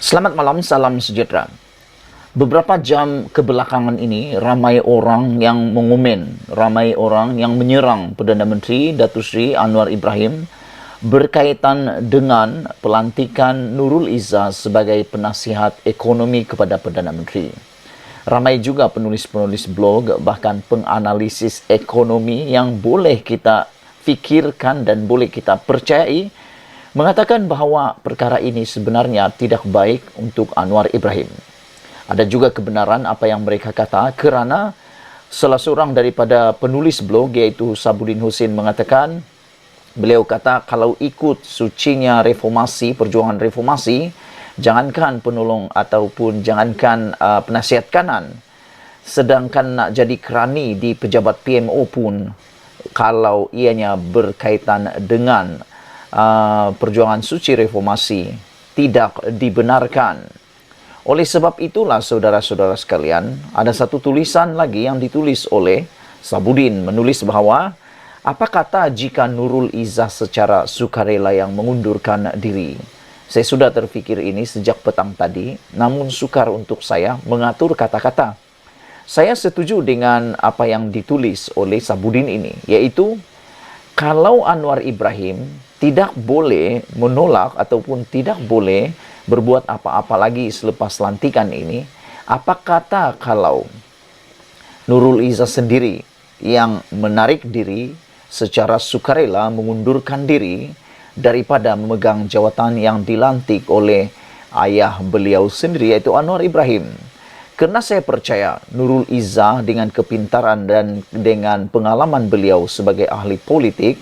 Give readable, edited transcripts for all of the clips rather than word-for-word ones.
Selamat malam, salam sejahtera. Beberapa jam kebelakangan ini, ramai orang yang mengomen, ramai orang yang menyerang Perdana Menteri Datuk Seri Anwar Ibrahim berkaitan dengan pelantikan Nurul Izzah sebagai penasihat ekonomi kepada Perdana Menteri. Ramai juga penulis-penulis blog, bahkan penganalisis ekonomi yang boleh kita fikirkan dan boleh kita percayai, mengatakan bahawa perkara ini sebenarnya tidak baik untuk Anwar Ibrahim. Ada juga kebenaran apa yang mereka kata kerana salah seorang daripada penulis blog iaitu Sabudin Husin mengatakan, beliau kata kalau ikut sucinya reformasi, perjuangan reformasi, jangankan penolong ataupun jangankan penasihat kanan, sedangkan nak jadi kerani di pejabat PMO pun, kalau ianya berkaitan dengan perjuangan suci reformasi, tidak dibenarkan. Oleh sebab itulah saudara-saudara sekalian, ada satu tulisan lagi yang ditulis oleh Sabudin menulis bahawa apa kata jika Nurul Izzah secara sukarela yang mengundurkan diri. Saya sudah terfikir ini sejak petang tadi, namun sukar untuk saya mengatur kata-kata. Saya setuju dengan apa yang ditulis oleh Sabudin ini, yaitu kalau Anwar Ibrahim tidak boleh menolak ataupun tidak boleh berbuat apa-apa lagi selepas lantikan ini, apa kata kalau Nurul Izzah sendiri yang menarik diri secara sukarela mengundurkan diri daripada memegang jawatan yang dilantik oleh ayah beliau sendiri iaitu Anwar Ibrahim. Kerana saya percaya Nurul Izzah dengan kepintaran dan dengan pengalaman beliau sebagai ahli politik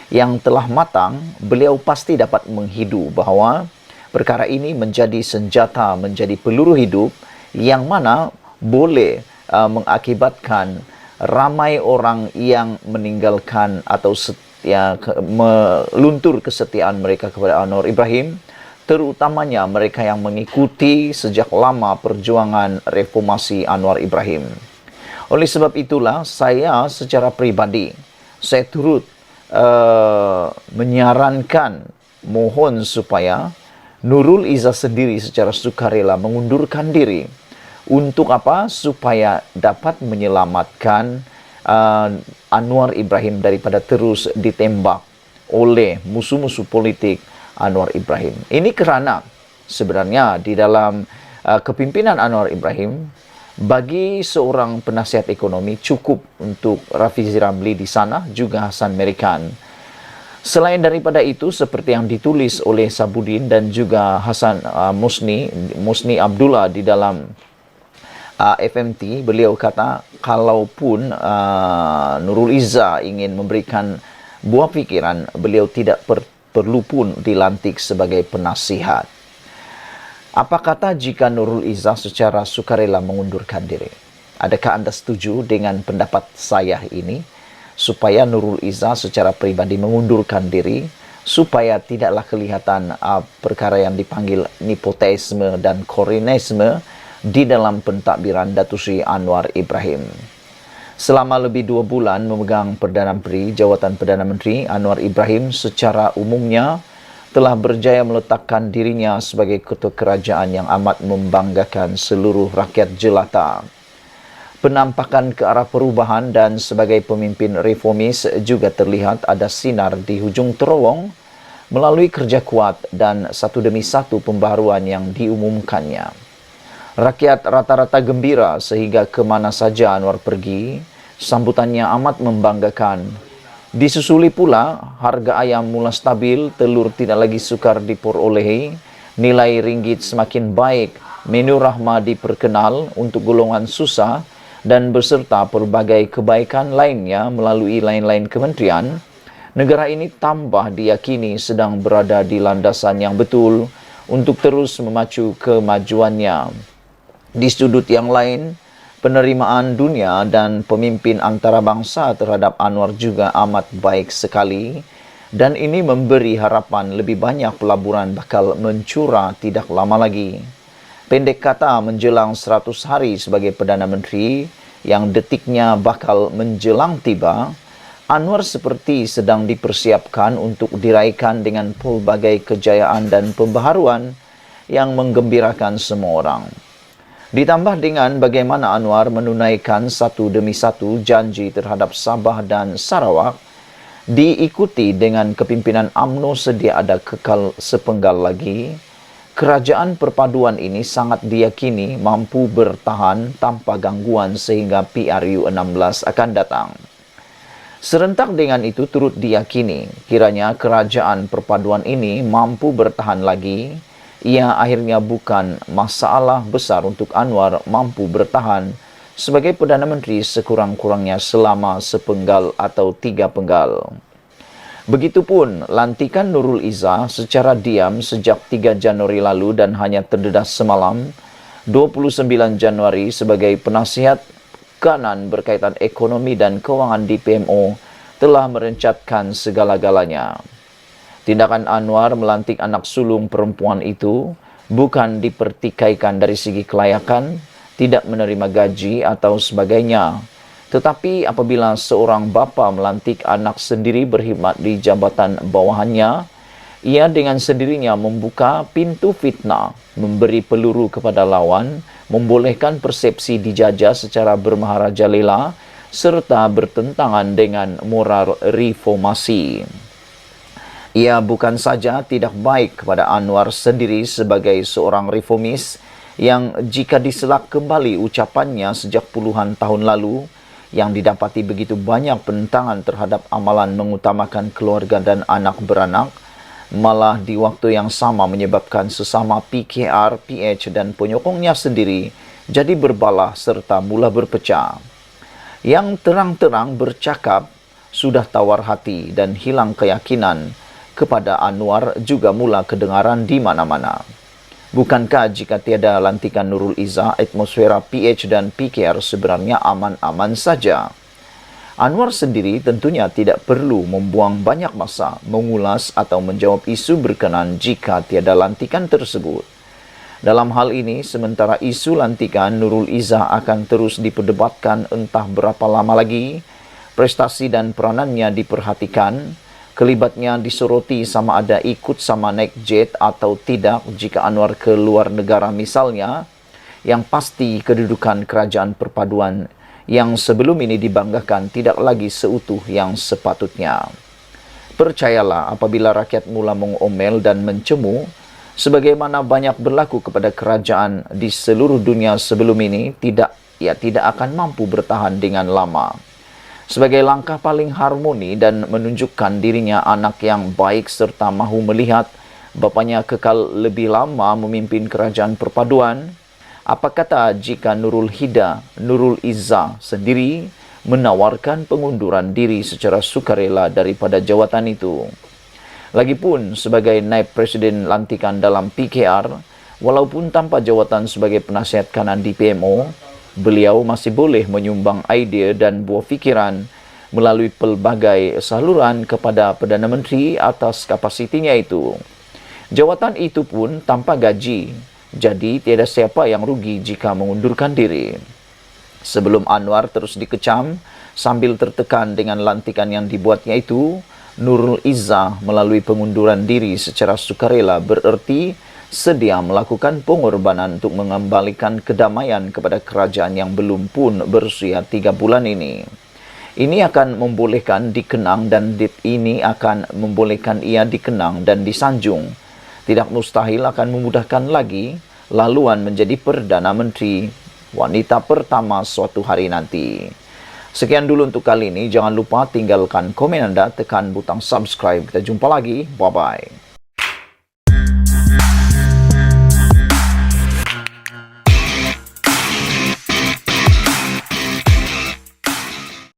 yang telah matang, beliau pasti dapat menghidu bahawa perkara ini menjadi senjata, menjadi peluru hidup yang mana boleh mengakibatkan ramai orang yang meninggalkan atau meluntur kesetiaan mereka kepada Anwar Ibrahim, terutamanya mereka yang mengikuti sejak lama perjuangan reformasi Anwar Ibrahim. Oleh sebab itulah saya secara pribadi, saya turut menyarankan, mohon supaya Nurul Izzah sendiri secara sukarela mengundurkan diri. Untuk apa? Supaya dapat menyelamatkan Anwar Ibrahim daripada terus ditembak oleh musuh-musuh politik Anwar Ibrahim. Ini kerana sebenarnya di dalam kepimpinan Anwar Ibrahim, bagi seorang penasihat ekonomi cukup untuk Rafizi Ramli di sana, juga Hasan Merican. Selain daripada itu, seperti yang ditulis oleh Sabudin dan juga Hasan Musni Abdullah di dalam FMT, beliau kata kalaupun Nurul Izzah ingin memberikan buah fikiran, beliau tidak perlu pun dilantik sebagai penasihat. Apa kata jika Nurul Izzah secara sukarela mengundurkan diri? Adakah anda setuju dengan pendapat saya ini? Supaya Nurul Izzah secara pribadi mengundurkan diri, supaya tidaklah kelihatan perkara yang dipanggil nepotisme dan koreanisme di dalam pentadbiran Datuk Seri Anwar Ibrahim. Selama lebih 2 bulan memegang Perdana Menteri, jawatan Perdana Menteri, Anwar Ibrahim secara umumnya telah berjaya meletakkan dirinya sebagai ketua kerajaan yang amat membanggakan seluruh rakyat jelata. Penampakan ke arah perubahan dan sebagai pemimpin reformis juga terlihat ada sinar di hujung terowong melalui kerja kuat dan satu demi satu pembaharuan yang diumumkannya. Rakyat rata-rata gembira sehingga ke mana saja Anwar pergi, sambutannya amat membanggakan. Disusuli pula harga ayam mula stabil, telur tidak lagi sukar diperolehi, nilai ringgit semakin baik, menu rahma diperkenal untuk golongan susah, dan beserta pelbagai kebaikan lainnya melalui lain-lain kementerian, negara ini tambah diyakini sedang berada di landasan yang betul untuk terus memacu kemajuannya. Di sudut yang lain, penerimaan dunia dan pemimpin antarabangsa terhadap Anwar juga amat baik sekali, dan ini memberi harapan lebih banyak pelaburan bakal mencurah tidak lama lagi. Pendek kata, menjelang 100 hari sebagai Perdana Menteri yang detiknya bakal menjelang tiba, Anwar seperti sedang dipersiapkan untuk diraihkan dengan pelbagai kejayaan dan pembaharuan yang menggembirakan semua orang. Ditambah dengan bagaimana Anwar menunaikan satu demi satu janji terhadap Sabah dan Sarawak, diikuti dengan kepimpinan UMNO sedia ada kekal sepenggal lagi, kerajaan perpaduan ini sangat diyakini mampu bertahan tanpa gangguan sehingga PRU16 akan datang. Serentak dengan itu turut diyakini kiranya kerajaan perpaduan ini mampu bertahan lagi. Ia akhirnya bukan masalah besar untuk Anwar mampu bertahan sebagai Perdana Menteri sekurang-kurangnya selama sepenggal atau 3 penggal. Begitupun lantikan Nurul Izzah secara diam sejak 3 Januari lalu dan hanya terdedas semalam 29 Januari sebagai penasihat kanan berkaitan ekonomi dan kewangan di PMO telah merencatkan segala-galanya. Tindakan Anwar melantik anak sulung perempuan itu bukan dipertikaikan dari segi kelayakan, tidak menerima gaji atau sebagainya. Tetapi apabila seorang bapa melantik anak sendiri berkhidmat di jabatan bawahannya, ia dengan sendirinya membuka pintu fitnah, memberi peluru kepada lawan, membolehkan persepsi dijajah secara bermaharajalela, serta bertentangan dengan moral reformasi. Ia bukan saja tidak baik kepada Anwar sendiri sebagai seorang reformis yang jika diselak kembali ucapannya sejak puluhan tahun lalu yang didapati begitu banyak penentangan terhadap amalan mengutamakan keluarga dan anak beranak, malah di waktu yang sama menyebabkan sesama PKR, PH dan penyokongnya sendiri jadi berbalah serta mula berpecah. Yang terang-terang bercakap sudah tawar hati dan hilang keyakinan kepada Anwar juga mula kedengaran di mana-mana. Bukankah jika tiada lantikan Nurul Izzah, atmosfera PH dan PKR sebenarnya aman-aman saja? Anwar sendiri tentunya tidak perlu membuang banyak masa mengulas atau menjawab isu berkenan jika tiada lantikan tersebut. Dalam hal ini, sementara isu lantikan Nurul Izzah akan terus diperdebatkan entah berapa lama lagi, prestasi dan peranannya diperhatikan, kelibatnya disoroti sama ada ikut sama naik jet atau tidak jika Anwar ke luar negara misalnya, yang pasti kedudukan kerajaan perpaduan yang sebelum ini dibanggakan tidak lagi seutuh yang sepatutnya. Percayalah apabila rakyat mula mengomel dan mencemu, sebagaimana banyak berlaku kepada kerajaan di seluruh dunia sebelum ini, tidak akan mampu bertahan dengan lama. Sebagai langkah paling harmoni dan menunjukkan dirinya anak yang baik serta mahu melihat bapaknya kekal lebih lama memimpin kerajaan perpaduan, apa kata jika Nurul Izzah sendiri menawarkan pengunduran diri secara sukarela daripada jawatan itu? Lagipun sebagai naib presiden lantikan dalam PKR, walaupun tanpa jawatan sebagai penasihat kanan di PMO, beliau masih boleh menyumbang idea dan buah fikiran melalui pelbagai saluran kepada Perdana Menteri atas kapasitinya itu. Jawatan itu pun tanpa gaji, jadi tiada siapa yang rugi jika mengundurkan diri. Sebelum Anwar terus dikecam sambil tertekan dengan lantikan yang dibuatnya itu, Nurul Izzah melalui pengunduran diri secara sukarela bererti sedia melakukan pengorbanan untuk mengembalikan kedamaian kepada kerajaan yang belum pun berusia 3 bulan ini. Ini akan membolehkan dikenang dan ini akan membolehkan ia dikenang dan disanjung. Tidak mustahil akan memudahkan lagi laluan menjadi Perdana Menteri wanita pertama suatu hari nanti. Sekian dulu untuk kali ini. Jangan lupa tinggalkan komen Anda, tekan butang subscribe. Kita jumpa lagi. Bye-bye.